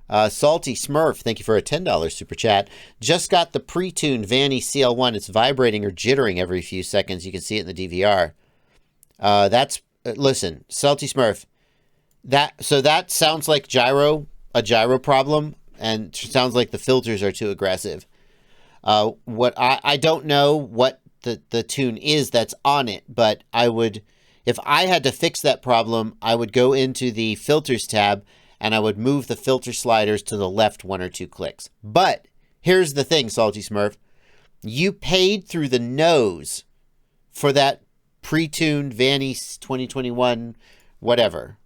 Salty Smurf, thank you for a $10 super chat. Just got the pre-tuned Vanny CL1. It's vibrating or jittering every few seconds. You can see it in the DVR. Listen, Salty Smurf. That sounds like a gyro problem, and sounds like the filters are too aggressive. What I don't know what the tune is that's on it, but if I had to fix that problem, I would go into the filters tab and I would move the filter sliders to the left 1 or 2 clicks. But here's the thing, Salty Smurf. You paid through the nose for that pre-tuned Vanny 2021 whatever.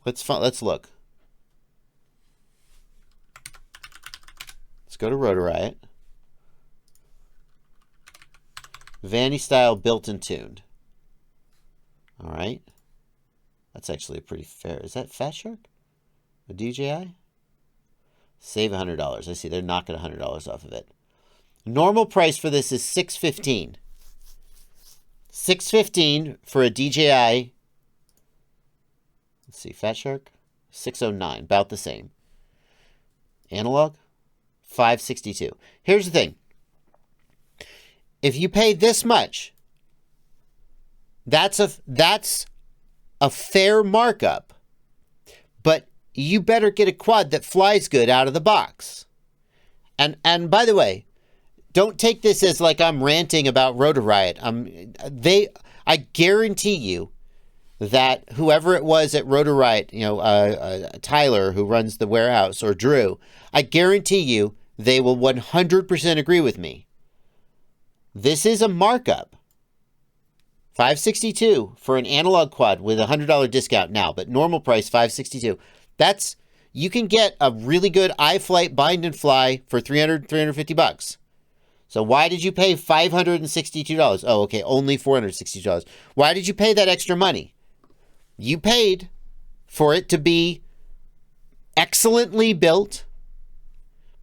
Let's look. Let's go to Rotor Riot. Vanny style built and tuned. All right. That's actually pretty fair. Is that Fat Shark? A DJI? Save $100. I see they're knocking $100 off of it. Normal price for this is $615. $615 for a DJI. Let's see, Fat Shark, $609, about the same. Analog, $562. Here's the thing. If you pay this much, that's a fair markup, but you better get a quad that flies good out of the box. And by the way, don't take this as like I'm ranting about Rotor Riot. I guarantee you that whoever it was at Rotor Riot, Tyler who runs the warehouse, or Drew, I guarantee you they will 100% agree with me. This is a markup. $562 for an analog quad with a $100 discount now, but normal price $562. You can get a really good iFlight bind and fly for $350. So why did you pay $562? Oh, okay, only $462. Why did you pay that extra money? You paid for it to be excellently built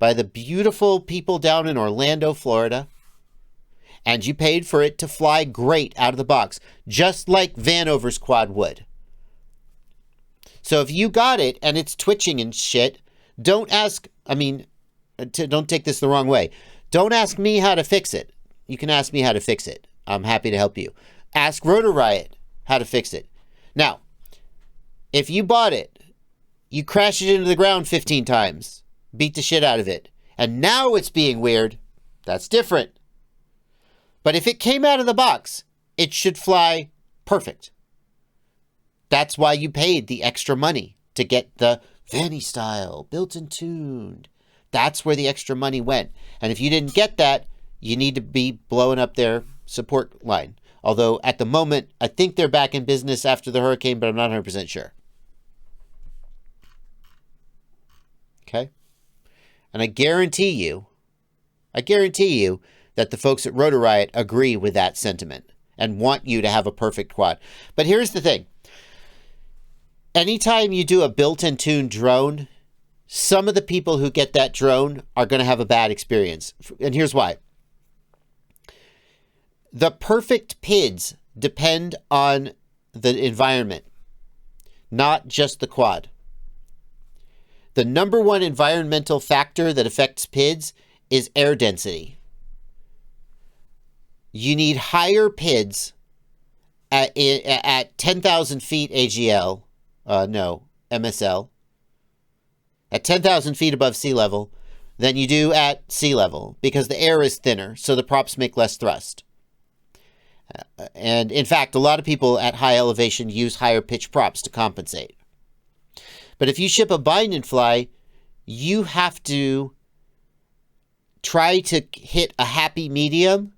by the beautiful people down in Orlando, Florida. And you paid for it to fly great out of the box, just like Vanover's quad would. So if you got it and it's twitching and shit, don't take this the wrong way. Don't ask me how to fix it. You can ask me how to fix it. I'm happy to help you. Ask Rotor Riot how to fix it. Now, if you bought it, you crashed it into the ground 15 times, beat the shit out of it, and now it's being weird, that's different. But if it came out of the box, it should fly perfect. That's why you paid the extra money to get the Vanny style, built and tuned. That's where the extra money went. And if you didn't get that, you need to be blowing up their support line. Although at the moment, I think they're back in business after the hurricane, but I'm not 100% sure. Okay? And I guarantee you that the folks at Rotor Riot agree with that sentiment and want you to have a perfect quad. But here's the thing. Anytime you do a built and tuned drone, some of the people who get that drone are going to have a bad experience. And here's why. The perfect PIDs depend on the environment, not just the quad. The number one environmental factor that affects PIDs is air density. You need higher PIDs at 10,000 feet AGL, MSL, at 10,000 feet above sea level than you do at sea level, because the air is thinner, so the props make less thrust. And in fact, a lot of people at high elevation use higher pitch props to compensate. But if you ship a bind and fly, you have to try to hit a happy medium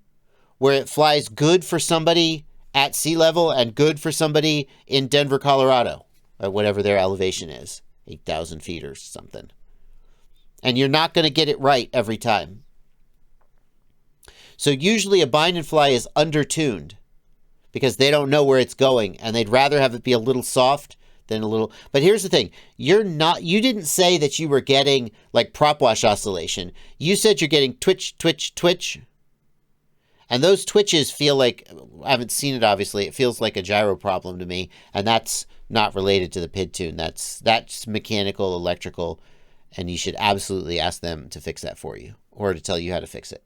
where it flies good for somebody at sea level and good for somebody in Denver, Colorado, or whatever their elevation is, 8,000 feet or something. And you're not going to get it right every time. So usually a bind and fly is undertuned because they don't know where it's going and they'd rather have it be a little soft than a little. But here's the thing. You didn't say that you were getting like prop wash oscillation. You said you're getting twitch, twitch, twitch. And those twitches feel like, I haven't seen it obviously, it feels like a gyro problem to me, and that's not related to the Pretuned. That's mechanical, electrical, and you should absolutely ask them to fix that for you or to tell you how to fix it.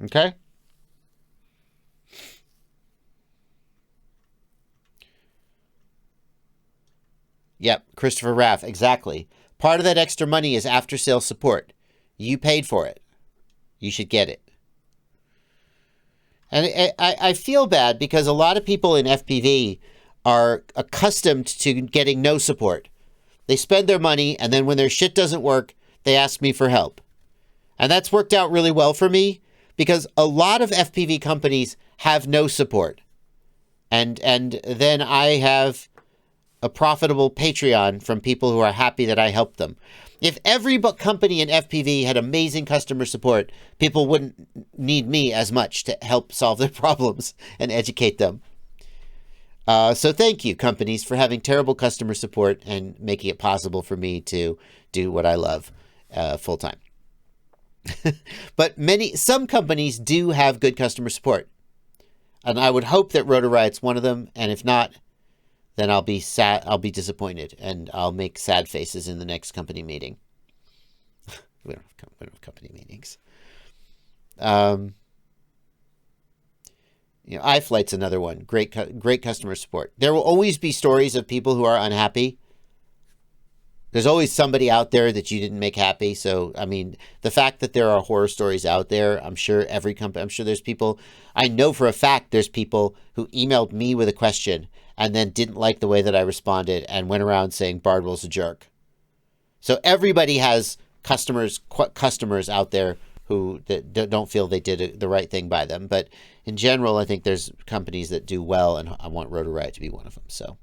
Okay? Yep, Christopher Raff, exactly. Part of that extra money is after-sales support. You paid for it. You should get it. And I feel bad because a lot of people in FPV are accustomed to getting no support. They spend their money, and then when their shit doesn't work, they ask me for help. And that's worked out really well for me because a lot of FPV companies have no support. And then I have a profitable Patreon from people who are happy that I helped them. If every company in FPV had amazing customer support, people wouldn't need me as much to help solve their problems and educate them. So thank you, companies, for having terrible customer support and making it possible for me to do what I love full time. But some companies do have good customer support. And I would hope that Rotor Riot's one of them. And if not, then I'll be sad. I'll be disappointed, and I'll make sad faces in the next company meeting. we don't have company meetings. iFlight's another one. Great customer support. There will always be stories of people who are unhappy. There's always somebody out there that you didn't make happy. So, I mean, the fact that there are horror stories out there, I'm sure there's people, I know for a fact there's people who emailed me with a question and then didn't like the way that I responded and went around saying Bardwell's a jerk. So everybody has customers out there who don't feel they did the right thing by them. But in general, I think there's companies that do well, and I want Rotor Riot to be one of them. So